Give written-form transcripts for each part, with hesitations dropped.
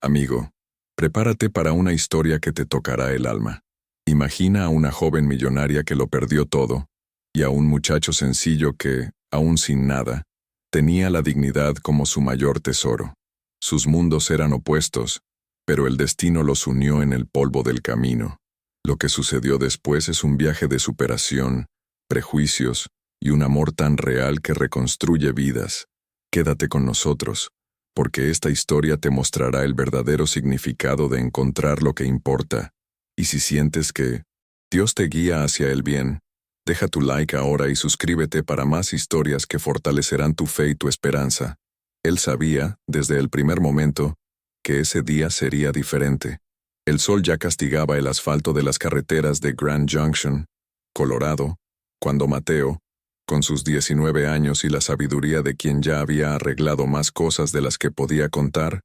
Amigo, prepárate para una historia que te tocará el alma. Imagina a una joven millonaria que lo perdió todo, y a un muchacho sencillo que, aún sin nada, tenía la dignidad como su mayor tesoro. Sus mundos eran opuestos, pero el destino los unió en el polvo del camino. Lo que sucedió después es un viaje de superación, prejuicios y un amor tan real que reconstruye vidas. Quédate con nosotros, porque esta historia te mostrará el verdadero significado de encontrar lo que importa. Y si sientes que Dios te guía hacia el bien, deja tu like ahora y suscríbete para más historias que fortalecerán tu fe y tu esperanza. Él sabía, desde el primer momento, que ese día sería diferente. El sol ya castigaba el asfalto de las carreteras de Grand Junction, Colorado, cuando Mateo, con sus 19 años y la sabiduría de quien ya había arreglado más cosas de las que podía contar,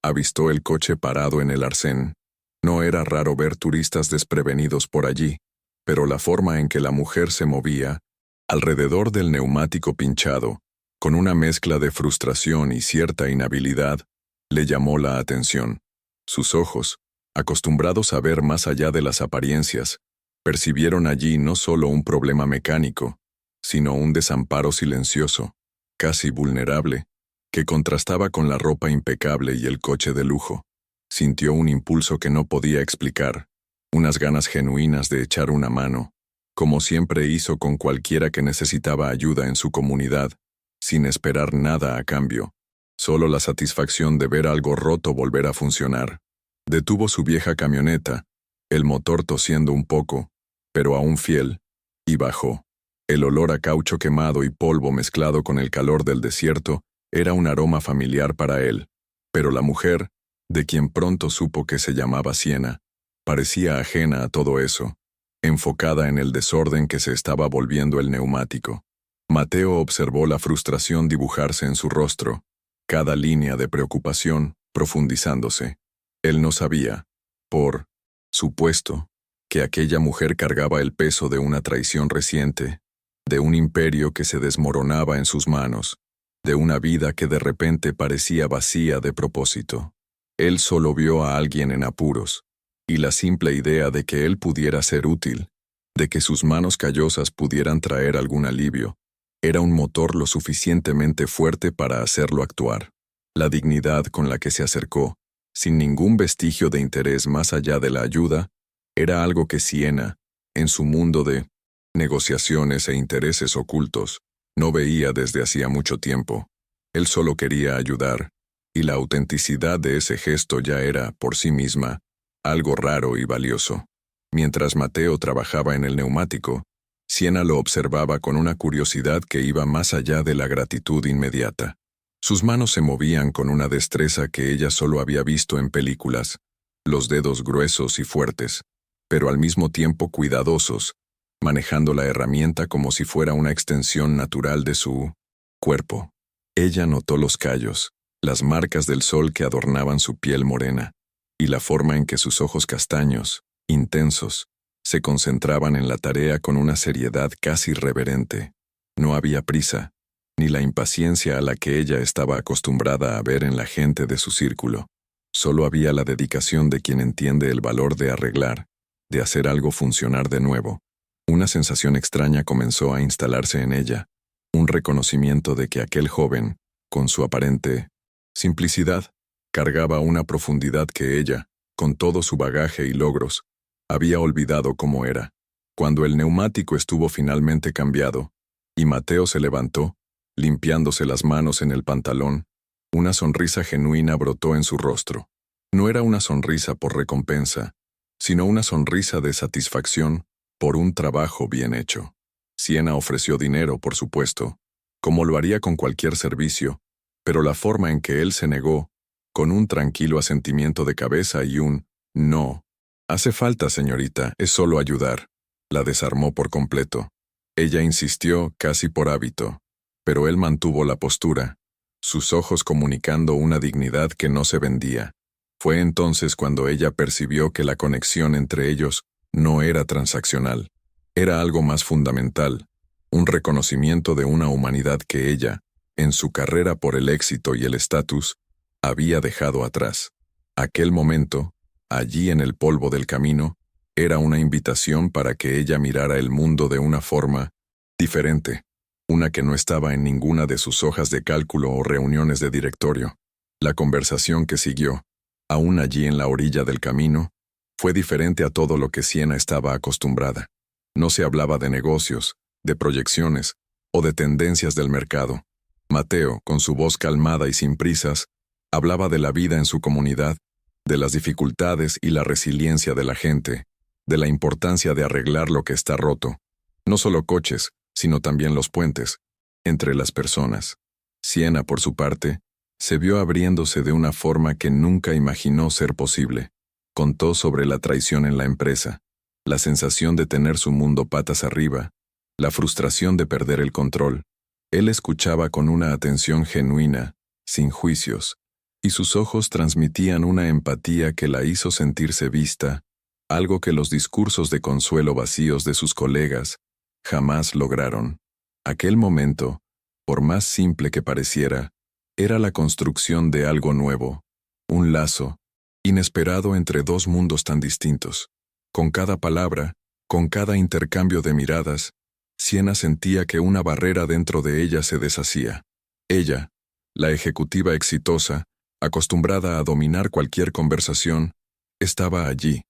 avistó el coche parado en el arcén. No era raro ver turistas desprevenidos por allí, pero la forma en que la mujer se movía, alrededor del neumático pinchado, con una mezcla de frustración y cierta inhabilidad, le llamó la atención. Sus ojos, acostumbrados a ver más allá de las apariencias, percibieron allí no solo un problema mecánico, sino un desamparo silencioso, casi vulnerable, que contrastaba con la ropa impecable y el coche de lujo. Sintió un impulso que no podía explicar, unas ganas genuinas de echar una mano, como siempre hizo con cualquiera que necesitaba ayuda en su comunidad, sin esperar nada a cambio, solo la satisfacción de ver algo roto volver a funcionar. Detuvo su vieja camioneta, el motor tosiendo un poco, pero aún fiel, y bajó. El olor a caucho quemado y polvo mezclado con el calor del desierto era un aroma familiar para él, pero la mujer, de quien pronto supo que se llamaba Siena, parecía ajena a todo eso, enfocada en el desorden que se estaba volviendo el neumático. Mateo observó la frustración dibujarse en su rostro, cada línea de preocupación profundizándose. Él no sabía, por supuesto, que aquella mujer cargaba el peso de una traición reciente, de un imperio que se desmoronaba en sus manos, de una vida que de repente parecía vacía de propósito. Él solo vio a alguien en apuros, y la simple idea de que él pudiera ser útil, de que sus manos callosas pudieran traer algún alivio, era un motor lo suficientemente fuerte para hacerlo actuar. La dignidad con la que se acercó, sin ningún vestigio de interés más allá de la ayuda, era algo que Siena, en su mundo de negociaciones e intereses ocultos, no veía desde hacía mucho tiempo. Él solo quería ayudar, y la autenticidad de ese gesto ya era, por sí misma, algo raro y valioso. Mientras Mateo trabajaba en el neumático, Siena lo observaba con una curiosidad que iba más allá de la gratitud inmediata. Sus manos se movían con una destreza que ella solo había visto en películas, los dedos gruesos y fuertes, pero al mismo tiempo cuidadosos, manejando la herramienta como si fuera una extensión natural de su cuerpo. Ella notó los callos, las marcas del sol que adornaban su piel morena, y la forma en que sus ojos castaños, intensos, se concentraban en la tarea con una seriedad casi reverente. No había prisa, ni la impaciencia a la que ella estaba acostumbrada a ver en la gente de su círculo. Solo había la dedicación de quien entiende el valor de arreglar, de hacer algo funcionar de nuevo. Una sensación extraña comenzó a instalarse en ella, un reconocimiento de que aquel joven, con su aparente simplicidad, cargaba una profundidad que ella, con todo su bagaje y logros, había olvidado cómo era. Cuando el neumático estuvo finalmente cambiado, y Mateo se levantó, limpiándose las manos en el pantalón, una sonrisa genuina brotó en su rostro. No era una sonrisa por recompensa, sino una sonrisa de satisfacción por un trabajo bien hecho. Siena ofreció dinero, por supuesto, como lo haría con cualquier servicio, pero la forma en que él se negó, con un tranquilo asentimiento de cabeza y un «no, hace falta, señorita, es solo ayudar», la desarmó por completo. Ella insistió casi por hábito, pero él mantuvo la postura, sus ojos comunicando una dignidad que no se vendía. Fue entonces cuando ella percibió que la conexión entre ellos no era transaccional, era algo más fundamental, un reconocimiento de una humanidad que ella, en su carrera por el éxito y el estatus, había dejado atrás. Aquel momento, allí en el polvo del camino, era una invitación para que ella mirara el mundo de una forma diferente, una que no estaba en ninguna de sus hojas de cálculo o reuniones de directorio. La conversación que siguió, aún allí en la orilla del camino, fue diferente a todo lo que Siena estaba acostumbrada. No se hablaba de negocios, de proyecciones o de tendencias del mercado. Mateo, con su voz calmada y sin prisas, hablaba de la vida en su comunidad, de las dificultades y la resiliencia de la gente, de la importancia de arreglar lo que está roto, no solo coches, sino también los puentes, entre las personas. Siena, por su parte, se vio abriéndose de una forma que nunca imaginó ser posible. Contó sobre la traición en la empresa, la sensación de tener su mundo patas arriba, la frustración de perder el control. Él escuchaba con una atención genuina, sin juicios, y sus ojos transmitían una empatía que la hizo sentirse vista, algo que los discursos de consuelo vacíos de sus colegas jamás lograron. Aquel momento, por más simple que pareciera, era la construcción de algo nuevo, un lazo, inesperado entre dos mundos tan distintos. Con cada palabra, con cada intercambio de miradas, Siena sentía que una barrera dentro de ella se deshacía. Ella, la ejecutiva exitosa, acostumbrada a dominar cualquier conversación, estaba allí,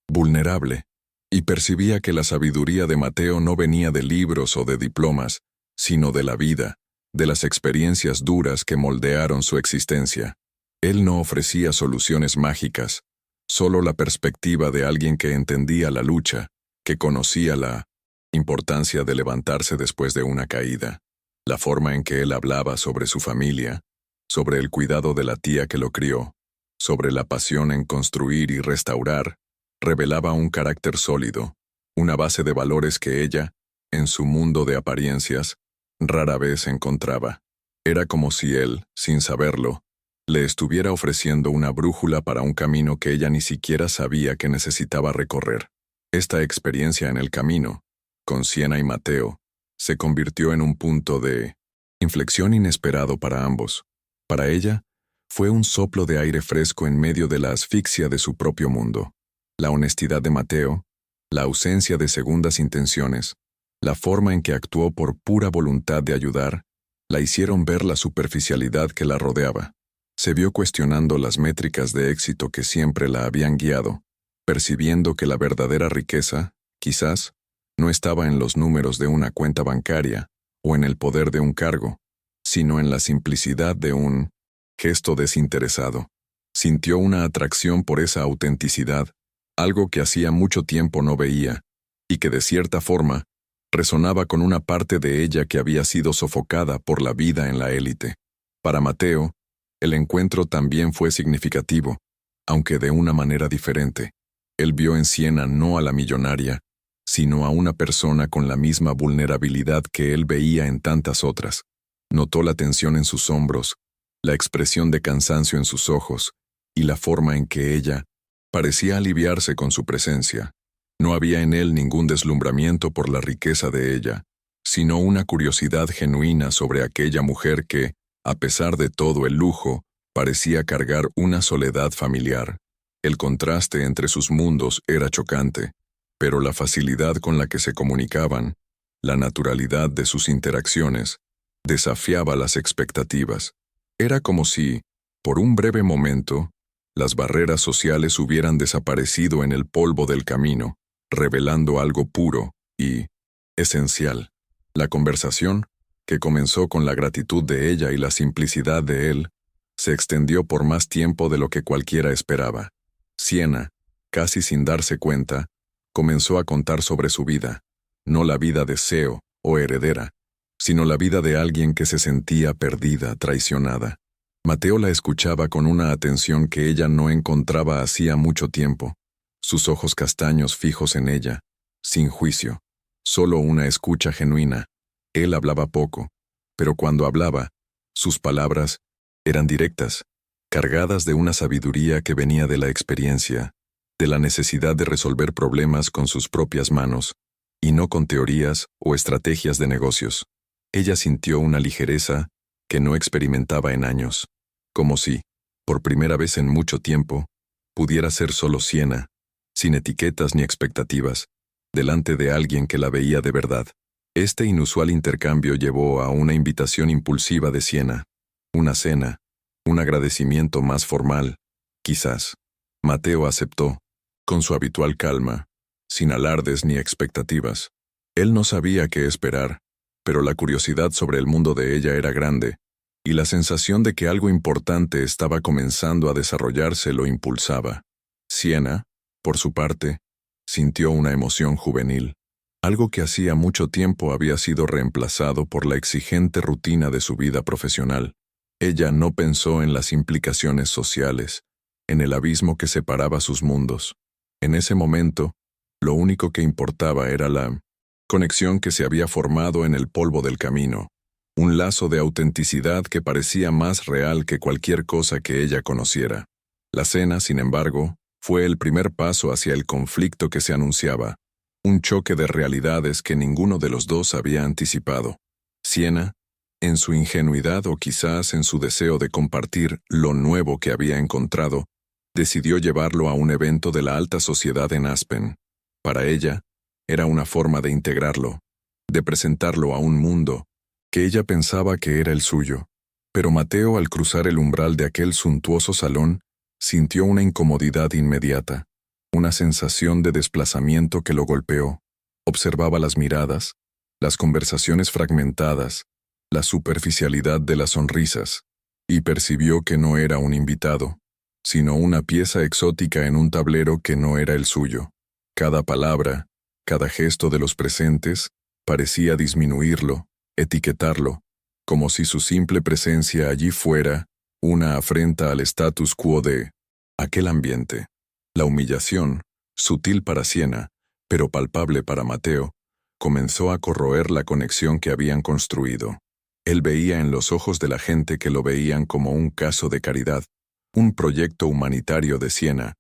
vulnerable, y percibía que la sabiduría de Mateo no venía de libros o de diplomas, sino de la vida, de las experiencias duras que moldearon su existencia. Él no ofrecía soluciones mágicas, solo la perspectiva de alguien que entendía la lucha, que conocía la importancia de levantarse después de una caída, la forma en que él hablaba sobre su familia, sobre el cuidado de la tía que lo crió, sobre la pasión en construir y restaurar, revelaba un carácter sólido, una base de valores que ella, en su mundo de apariencias, rara vez encontraba. Era como si él, sin saberlo, le estuviera ofreciendo una brújula para un camino que ella ni siquiera sabía que necesitaba recorrer. Esta experiencia en el camino, con Siena y Mateo, se convirtió en un punto de inflexión inesperado para ambos. Para ella, fue un soplo de aire fresco en medio de la asfixia de su propio mundo. La honestidad de Mateo, la ausencia de segundas intenciones, la forma en que actuó por pura voluntad de ayudar, la hicieron ver la superficialidad que la rodeaba. Se vio cuestionando las métricas de éxito que siempre la habían guiado, percibiendo que la verdadera riqueza, quizás, no estaba en los números de una cuenta bancaria o en el poder de un cargo, sino en la simplicidad de un gesto desinteresado. Sintió una atracción por esa autenticidad, algo que hacía mucho tiempo no veía, y que de cierta forma resonaba con una parte de ella que había sido sofocada por la vida en la élite. Para Mateo, el encuentro también fue significativo, aunque de una manera diferente. Él vio en Siena no a la millonaria, sino a una persona con la misma vulnerabilidad que él veía en tantas otras. Notó la tensión en sus hombros, la expresión de cansancio en sus ojos, y la forma en que ella parecía aliviarse con su presencia. No había en él ningún deslumbramiento por la riqueza de ella, sino una curiosidad genuina sobre aquella mujer que, a pesar de todo el lujo, parecía cargar una soledad familiar. El contraste entre sus mundos era chocante, pero la facilidad con la que se comunicaban, la naturalidad de sus interacciones, desafiaba las expectativas. Era como si, por un breve momento, las barreras sociales hubieran desaparecido en el polvo del camino, revelando algo puro y esencial. La conversación, que comenzó con la gratitud de ella y la simplicidad de él, se extendió por más tiempo de lo que cualquiera esperaba. Siena, casi sin darse cuenta, comenzó a contar sobre su vida, no la vida de CEO o heredera, sino la vida de alguien que se sentía perdida, traicionada. Mateo la escuchaba con una atención que ella no encontraba hacía mucho tiempo, sus ojos castaños fijos en ella, sin juicio, solo una escucha genuina. Él hablaba poco, pero cuando hablaba, sus palabras eran directas, cargadas de una sabiduría que venía de la experiencia, de la necesidad de resolver problemas con sus propias manos, y no con teorías o estrategias de negocios. Ella sintió una ligereza que no experimentaba en años, como si, por primera vez en mucho tiempo, pudiera ser solo Siena, sin etiquetas ni expectativas, delante de alguien que la veía de verdad. Este inusual intercambio llevó a una invitación impulsiva de Siena, una cena, un agradecimiento más formal, quizás. Mateo aceptó, con su habitual calma, sin alardes ni expectativas. Él no sabía qué esperar, pero la curiosidad sobre el mundo de ella era grande, y la sensación de que algo importante estaba comenzando a desarrollarse lo impulsaba. Siena, por su parte, sintió una emoción juvenil, algo que hacía mucho tiempo había sido reemplazado por la exigente rutina de su vida profesional. Ella no pensó en las implicaciones sociales, en el abismo que separaba sus mundos. En ese momento, lo único que importaba era la conexión que se había formado en el polvo del camino, un lazo de autenticidad que parecía más real que cualquier cosa que ella conociera. La cena, sin embargo, fue el primer paso hacia el conflicto que se anunciaba, un choque de realidades que ninguno de los dos había anticipado. Siena, en su ingenuidad o quizás en su deseo de compartir lo nuevo que había encontrado, decidió llevarlo a un evento de la alta sociedad en Aspen. Para ella, era una forma de integrarlo, de presentarlo a un mundo que ella pensaba que era el suyo. Pero Mateo, al cruzar el umbral de aquel suntuoso salón, sintió una incomodidad inmediata, una sensación de desplazamiento que lo golpeó. Observaba las miradas, las conversaciones fragmentadas, la superficialidad de las sonrisas, y percibió que no era un invitado, sino una pieza exótica en un tablero que no era el suyo. Cada palabra, cada gesto de los presentes, parecía disminuirlo, etiquetarlo, como si su simple presencia allí fuera una afrenta al status quo de aquel ambiente. La humillación, sutil para Siena, pero palpable para Mateo, comenzó a corroer la conexión que habían construido. Él veía en los ojos de la gente que lo veían como un caso de caridad, un proyecto humanitario de Siena,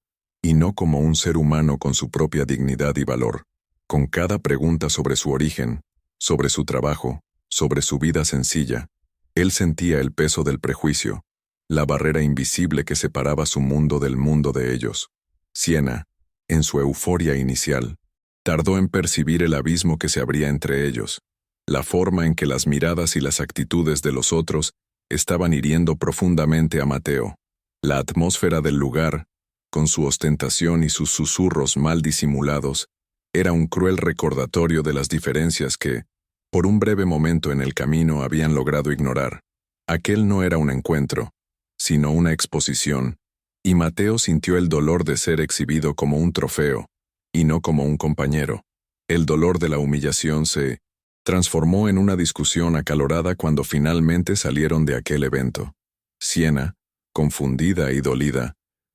y no como un ser humano con su propia dignidad y valor. Con cada pregunta sobre su origen, sobre su trabajo, sobre su vida sencilla, él sentía el peso del prejuicio, la barrera invisible que separaba su mundo del mundo de ellos. Siena, en su euforia inicial, tardó en percibir el abismo que se abría entre ellos, la forma en que las miradas y las actitudes de los otros estaban hiriendo profundamente a Mateo. La atmósfera del lugar, con su ostentación y sus susurros mal disimulados, era un cruel recordatorio de las diferencias que, por un breve momento en el camino, habían logrado ignorar. Aquel no era un encuentro, sino una exposición, y Mateo sintió el dolor de ser exhibido como un trofeo, y no como un compañero. El dolor de la humillación se transformó en una discusión acalorada cuando finalmente salieron de aquel evento. Siena, confundida y dolida,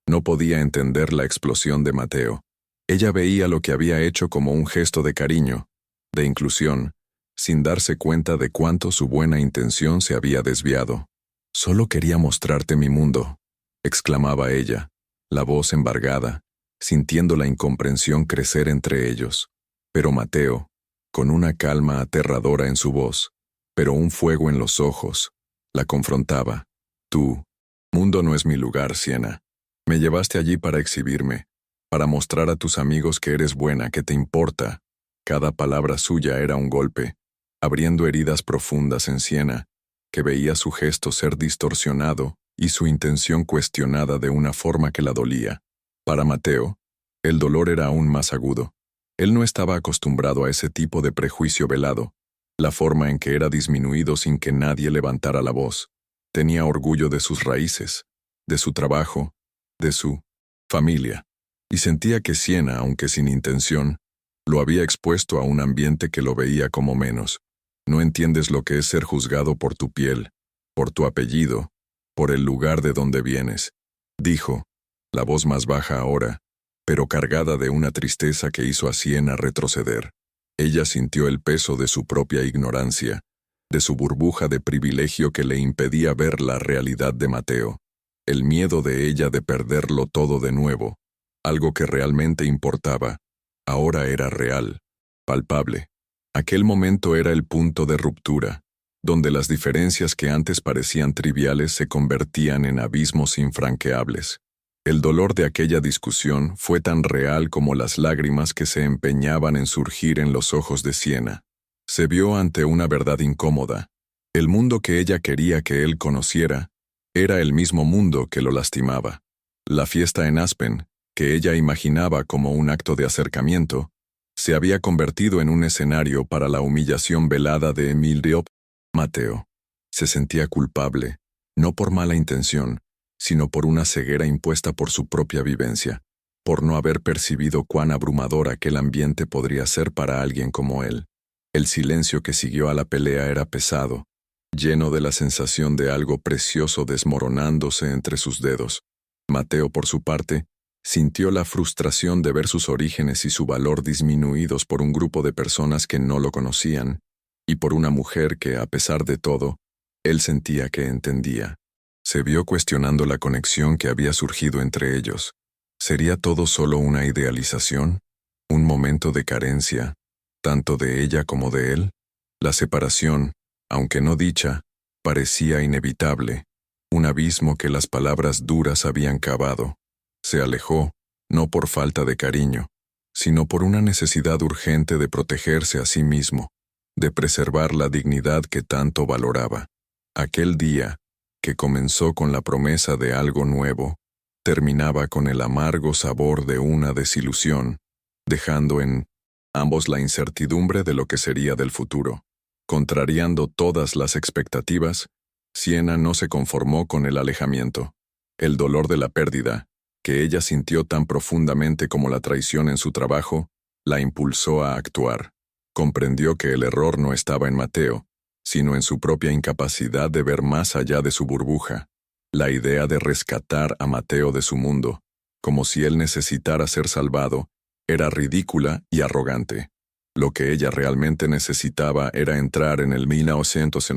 no podía entender la explosión de Mateo. Ella veía lo que había hecho como un gesto de cariño, de inclusión, sin darse cuenta de cuánto su buena intención se había desviado. «Solo quería mostrarte mi mundo», exclamaba ella, la voz embargada, sintiendo la incomprensión crecer entre ellos. Pero Mateo, con una calma aterradora en su voz, pero un fuego en los ojos, la confrontaba. «Tu mundo no es mi lugar, Siena. Me llevaste allí para exhibirme, para mostrar a tus amigos que eres buena, que te importa». Cada palabra suya era un golpe, abriendo heridas profundas en Siena, que veía su gesto ser distorsionado y su intención cuestionada de una forma que la dolía. Para Mateo, el dolor era aún más agudo. Él no estaba acostumbrado a ese tipo de prejuicio velado, la forma en que era disminuido sin que nadie levantara la voz. Tenía orgullo de sus raíces, de su trabajo, de su familia, y sentía que Siena, aunque sin intención, lo había expuesto a un ambiente que lo veía como menos. «No entiendes lo que es ser juzgado por tu piel, por tu apellido, por el lugar de donde vienes», dijo, la voz más baja ahora, pero cargada de una tristeza que hizo a Siena retroceder. Ella sintió el peso de su propia ignorancia, de su burbuja de privilegio que le impedía ver la realidad de Mateo, el miedo de ella de perderlo todo de nuevo. Algo que realmente importaba, ahora era real, palpable. Aquel momento era el punto de ruptura, donde las diferencias que antes parecían triviales se convertían en abismos infranqueables. El dolor de aquella discusión fue tan real como las lágrimas que se empeñaban en surgir en los ojos de Siena. Se vio ante una verdad incómoda. El mundo que ella quería que él conociera era el mismo mundo que lo lastimaba. La fiesta en Aspen, que ella imaginaba como un acto de acercamiento, se había convertido en un escenario para la humillación velada de Émile Diop. Mateo se sentía culpable, no por mala intención, sino por una ceguera impuesta por su propia vivencia, por no haber percibido cuán abrumador aquel ambiente podría ser para alguien como él. El silencio que siguió a la pelea era pesado, lleno de la sensación de algo precioso desmoronándose entre sus dedos. Mateo, por su parte, sintió la frustración de ver sus orígenes y su valor disminuidos por un grupo de personas que no lo conocían, y por una mujer que, a pesar de todo, él sentía que entendía. Se vio cuestionando la conexión que había surgido entre ellos. ¿Sería todo solo una idealización? ¿Un momento de carencia, tanto de ella como de él? La separación, aunque no dicha, parecía inevitable, un abismo que las palabras duras habían cavado. Se alejó, no por falta de cariño, sino por una necesidad urgente de protegerse a sí mismo, de preservar la dignidad que tanto valoraba. Aquel día, que comenzó con la promesa de algo nuevo, terminaba con el amargo sabor de una desilusión, dejando en ambos la incertidumbre de lo que sería del futuro. Contrariando todas las expectativas, Siena no se conformó con el alejamiento. El dolor de la pérdida, que ella sintió tan profundamente como la traición en su trabajo, la impulsó a actuar. Comprendió que el error no estaba en Mateo, sino en su propia incapacidad de ver más allá de su burbuja. La idea de rescatar a Mateo de su mundo, como si él necesitara ser salvado, era ridícula y arrogante. Lo que ella realmente necesitaba era entrar en el 1900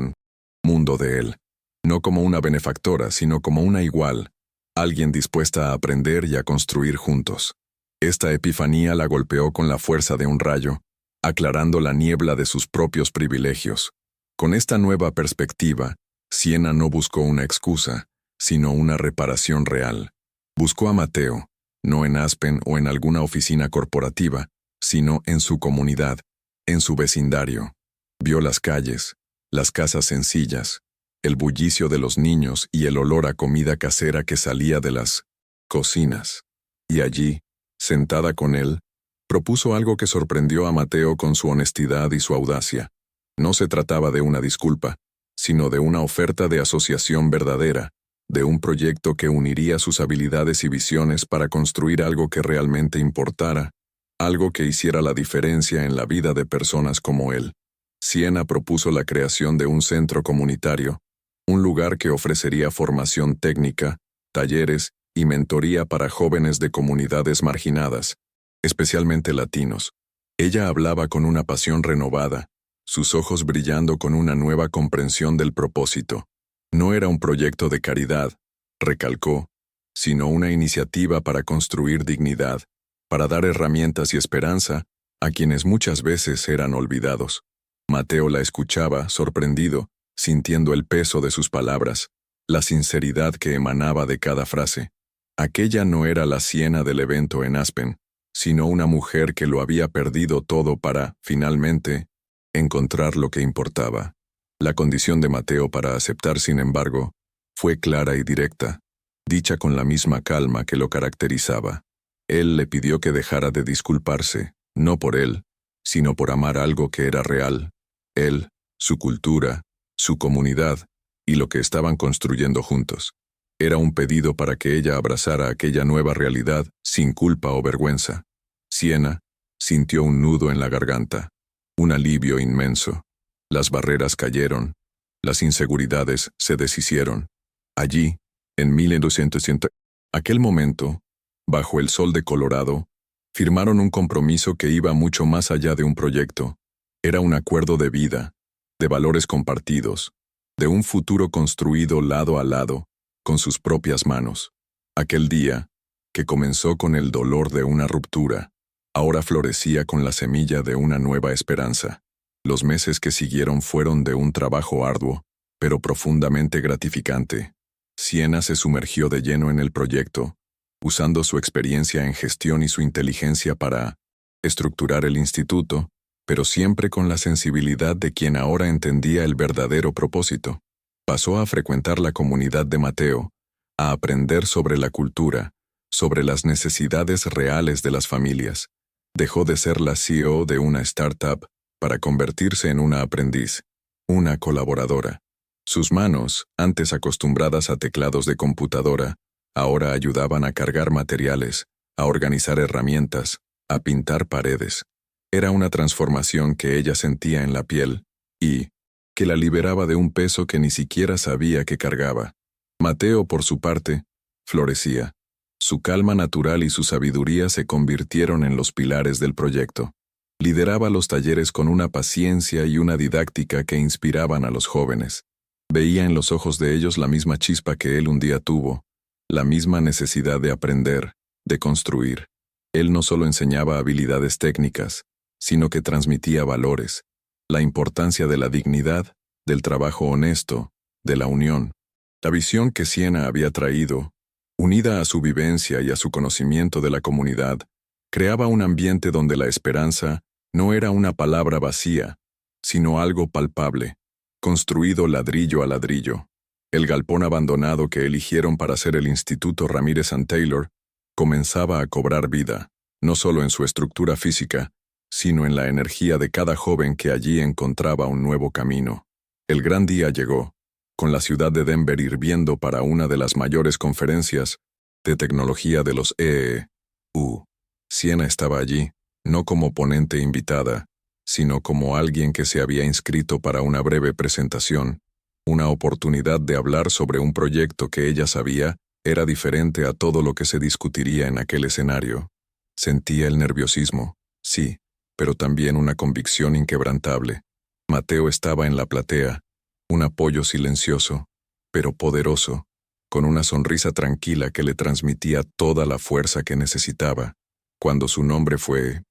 mundo de él, no como una benefactora, sino como una igual, alguien dispuesta a aprender y a construir juntos. Esta epifanía la golpeó con la fuerza de un rayo, aclarando la niebla de sus propios privilegios. Con esta nueva perspectiva, Siena no buscó una excusa, sino una reparación real. Buscó a Mateo, no en Aspen o en alguna oficina corporativa, sino en su comunidad, en su vecindario. Vio las calles, las casas sencillas, el bullicio de los niños y el olor a comida casera que salía de las cocinas. Y allí, sentada con él, propuso algo que sorprendió a Mateo con su honestidad y su audacia. No se trataba de una disculpa, sino de una oferta de asociación verdadera, de un proyecto que uniría sus habilidades y visiones para construir algo que realmente importara, algo que hiciera la diferencia en la vida de personas como él. Siena propuso la creación de un centro comunitario, un lugar que ofrecería formación técnica, talleres y mentoría para jóvenes de comunidades marginadas, especialmente latinos. Ella hablaba con una pasión renovada, sus ojos brillando con una nueva comprensión del propósito. No era un proyecto de caridad, recalcó, sino una iniciativa para construir dignidad, para dar herramientas y esperanza a quienes muchas veces eran olvidados. Mateo la escuchaba, sorprendido, sintiendo el peso de sus palabras, la sinceridad que emanaba de cada frase. Aquella no era la Siena del evento en Aspen, sino una mujer que lo había perdido todo para, finalmente, encontrar lo que importaba. La condición de Mateo para aceptar, sin embargo, fue clara y directa, dicha con la misma calma que lo caracterizaba. Él le pidió que dejara de disculparse, no por él, sino por amar algo que era real, él, su cultura, su comunidad y lo que estaban construyendo juntos. Era un pedido para que ella abrazara aquella nueva realidad sin culpa o vergüenza. Siena sintió un nudo en la garganta, un alivio inmenso. Las barreras cayeron, las inseguridades se deshicieron. Allí, en 1200, aquel momento, bajo el sol de Colorado, firmaron un compromiso que iba mucho más allá de un proyecto. Era un acuerdo de vida, de valores compartidos, de un futuro construido lado a lado, con sus propias manos. Aquel día, que comenzó con el dolor de una ruptura, ahora florecía con la semilla de una nueva esperanza. Los meses que siguieron fueron de un trabajo arduo, pero profundamente gratificante. Siena se sumergió de lleno en el proyecto, usando su experiencia en gestión y su inteligencia para estructurar el instituto, pero siempre con la sensibilidad de quien ahora entendía el verdadero propósito. Pasó a frecuentar la comunidad de Mateo, a aprender sobre la cultura, sobre las necesidades reales de las familias. Dejó de ser la CEO de una startup para convertirse en una aprendiz, una colaboradora. Sus manos, antes acostumbradas a teclados de computadora, ahora ayudaban a cargar materiales, a organizar herramientas, a pintar paredes. Era una transformación que ella sentía en la piel y que la liberaba de un peso que ni siquiera sabía que cargaba. Mateo, por su parte, florecía. Su calma natural y su sabiduría se convirtieron en los pilares del proyecto. Lideraba los talleres con una paciencia y una didáctica que inspiraban a los jóvenes. Veía en los ojos de ellos la misma chispa que él un día tuvo, la misma necesidad de aprender, de construir. Él no solo enseñaba habilidades técnicas, sino que transmitía valores, la importancia de la dignidad, del trabajo honesto, de la unión. La visión que Siena había traído, unida a su vivencia y a su conocimiento de la comunidad, creaba un ambiente donde la esperanza no era una palabra vacía, sino algo palpable, construido ladrillo a ladrillo. El galpón abandonado que eligieron para hacer el Instituto Ramírez and Taylor comenzaba a cobrar vida, no solo en su estructura física, sino en la energía de cada joven que allí encontraba un nuevo camino. El gran día llegó, con la ciudad de Denver hirviendo para una de las mayores conferencias de tecnología de los EEU. Siena estaba allí, no como ponente invitada, sino como alguien que se había inscrito para una breve presentación, una oportunidad de hablar sobre un proyecto que ella sabía era diferente a todo lo que se discutiría en aquel escenario. Sentía el nerviosismo, sí, pero también una convicción inquebrantable. Mateo estaba en la platea, un apoyo silencioso, pero poderoso, con una sonrisa tranquila que le transmitía toda la fuerza que necesitaba. Cuando su nombre fue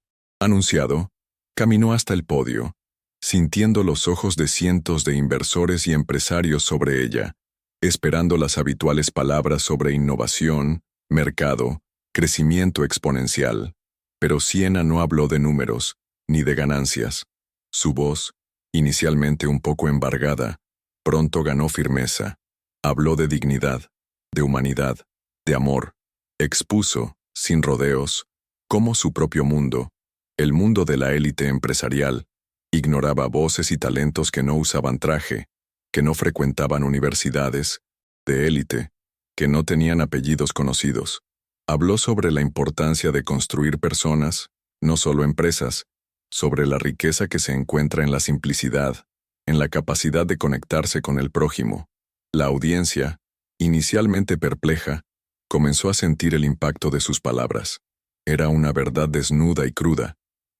anunciado, caminó hasta el podio, sintiendo los ojos de cientos de inversores y empresarios sobre ella, esperando las habituales palabras sobre innovación, mercado, crecimiento exponencial. Pero Siena no habló de números, ni de ganancias. Su voz, inicialmente un poco embargada, pronto ganó firmeza. Habló de dignidad, de humanidad, de amor. Expuso, sin rodeos, cómo su propio mundo, el mundo de la élite empresarial, ignoraba voces y talentos que no usaban traje, que no frecuentaban universidades, de élite, que no tenían apellidos conocidos. Habló sobre la importancia de construir personas, no solo empresas, sobre la riqueza que se encuentra en la simplicidad, en la capacidad de conectarse con el prójimo. La audiencia, inicialmente perpleja, comenzó a sentir el impacto de sus palabras. Era una verdad desnuda y cruda,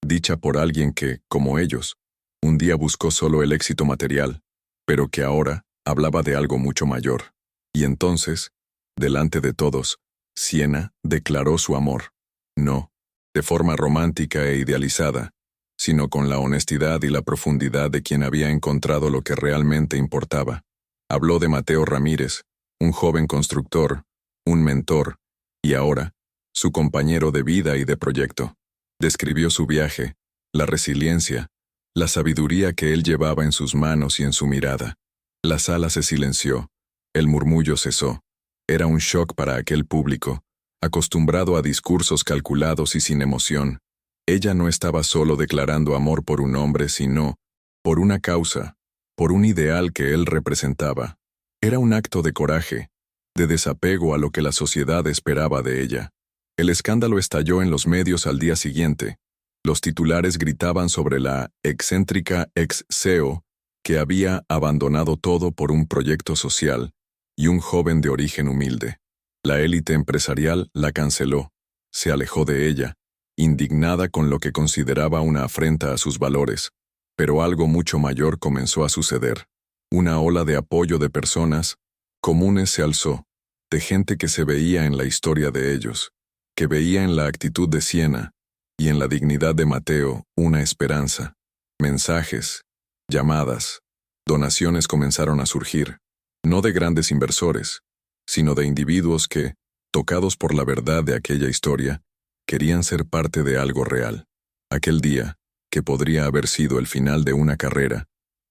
dicha por alguien que, como ellos, un día buscó solo el éxito material, pero que ahora hablaba de algo mucho mayor. Y entonces, delante de todos, Siena declaró su amor, no de forma romántica e idealizada, sino con la honestidad y la profundidad de quien había encontrado lo que realmente importaba. Habló de Mateo Ramírez, un joven constructor, un mentor, y ahora, su compañero de vida y de proyecto. Describió su viaje, la resiliencia, la sabiduría que él llevaba en sus manos y en su mirada. La sala se silenció, el murmullo cesó. Era un shock para aquel público, acostumbrado a discursos calculados y sin emoción. Ella no estaba solo declarando amor por un hombre, sino por una causa, por un ideal que él representaba. Era un acto de coraje, de desapego a lo que la sociedad esperaba de ella. El escándalo estalló en los medios al día siguiente. Los titulares gritaban sobre la excéntrica ex CEO que había abandonado todo por un proyecto social y un joven de origen humilde. La élite empresarial la canceló, se alejó de ella, indignada con lo que consideraba una afrenta a sus valores. Pero algo mucho mayor comenzó a suceder. Una ola de apoyo de personas comunes se alzó, de gente que se veía en la historia de ellos, que veía en la actitud de Siena y en la dignidad de Mateo una esperanza. Mensajes, llamadas, donaciones comenzaron a surgir, no de grandes inversores, sino de individuos que, tocados por la verdad de aquella historia, querían ser parte de algo real. Aquel día, que podría haber sido el final de una carrera,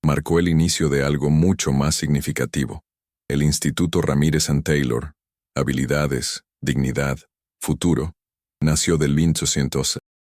marcó el inicio de algo mucho más significativo. El Instituto Ramírez and Taylor, habilidades, dignidad, futuro, nació del 1800,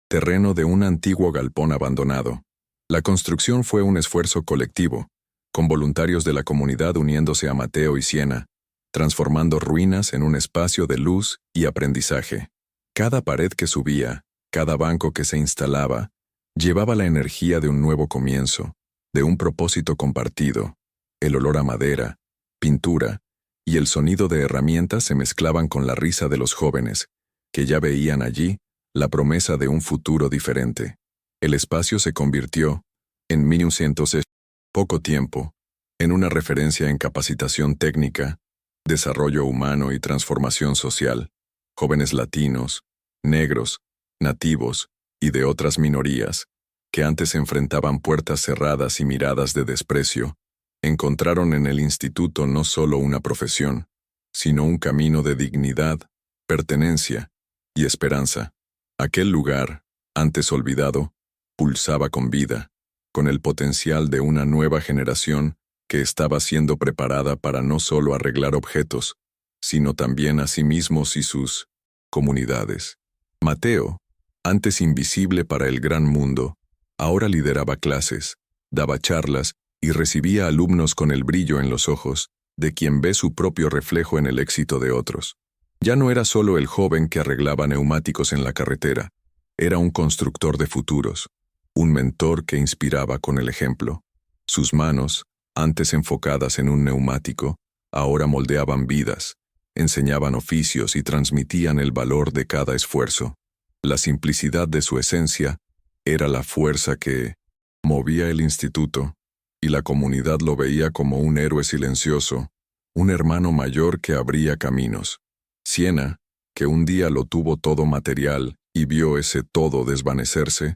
terreno de un antiguo galpón abandonado. La construcción fue un esfuerzo colectivo, con voluntarios de la comunidad uniéndose a Mateo y Siena, transformando ruinas en un espacio de luz y aprendizaje. Cada pared que subía, cada banco que se instalaba, llevaba la energía de un nuevo comienzo, de un propósito compartido. El olor a madera, pintura y el sonido de herramientas se mezclaban con la risa de los jóvenes, que ya veían allí la promesa de un futuro diferente. El espacio se convirtió, en 1900, poco tiempo, en una referencia en capacitación técnica, desarrollo humano y transformación social. Jóvenes latinos, negros, nativos y de otras minorías, que antes enfrentaban puertas cerradas y miradas de desprecio, encontraron en el instituto no solo una profesión, sino un camino de dignidad, pertenencia y esperanza. Aquel lugar, antes olvidado, pulsaba con vida, con el potencial de una nueva generación que estaba siendo preparada para no solo arreglar objetos, sino también a sí mismos y sus comunidades. Mateo, antes invisible para el gran mundo, ahora lideraba clases, daba charlas y recibía alumnos con el brillo en los ojos de quien ve su propio reflejo en el éxito de otros. Ya no era solo el joven que arreglaba neumáticos en la carretera, era un constructor de futuros, un mentor que inspiraba con el ejemplo. Sus manos, antes enfocadas en un neumático, ahora moldeaban vidas, enseñaban oficios y transmitían el valor de cada esfuerzo. La simplicidad de su esencia era la fuerza que movía el instituto, y la comunidad lo veía como un héroe silencioso, un hermano mayor que abría caminos. Siena, que un día lo tuvo todo material y vio ese todo desvanecerse,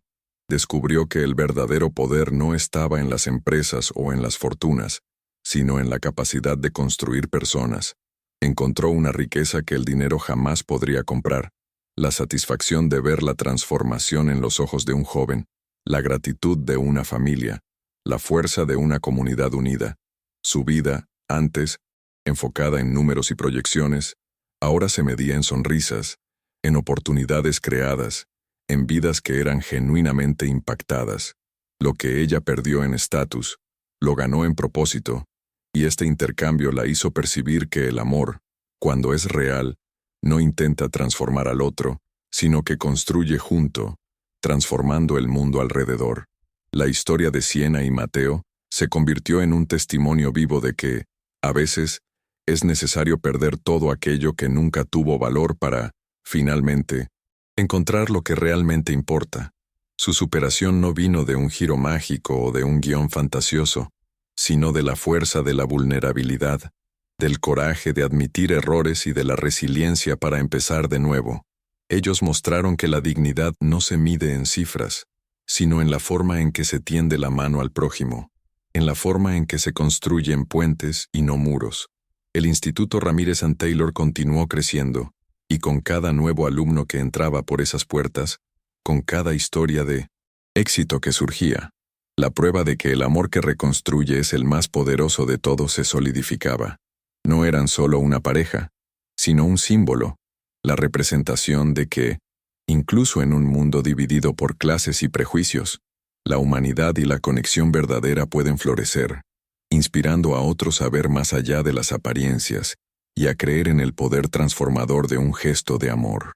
descubrió que el verdadero poder no estaba en las empresas o en las fortunas, sino en la capacidad de construir personas. Encontró una riqueza que el dinero jamás podría comprar, la satisfacción de ver la transformación en los ojos de un joven, la gratitud de una familia, la fuerza de una comunidad unida. Su vida, antes, enfocada en números y proyecciones, ahora se medía en sonrisas, en oportunidades creadas, en vidas que eran genuinamente impactadas. Lo que ella perdió en estatus, lo ganó en propósito, y este intercambio la hizo percibir que el amor, cuando es real, no intenta transformar al otro, sino que construye junto, transformando el mundo alrededor. La historia de Siena y Mateo se convirtió en un testimonio vivo de que, a veces, es necesario perder todo aquello que nunca tuvo valor para, finalmente, encontrar lo que realmente importa. Su superación no vino de un giro mágico o de un guión fantasioso, sino de la fuerza de la vulnerabilidad, del coraje de admitir errores y de la resiliencia para empezar de nuevo. Ellos mostraron que la dignidad no se mide en cifras, sino en la forma en que se tiende la mano al prójimo, en la forma en que se construyen puentes y no muros. El Instituto Ramírez and Taylor continuó creciendo, y con cada nuevo alumno que entraba por esas puertas, con cada historia de éxito que surgía, la prueba de que el amor que reconstruye es el más poderoso de todos se solidificaba. No eran solo una pareja, sino un símbolo, la representación de que, incluso en un mundo dividido por clases y prejuicios, la humanidad y la conexión verdadera pueden florecer, inspirando a otros a ver más allá de las apariencias y a creer en el poder transformador de un gesto de amor.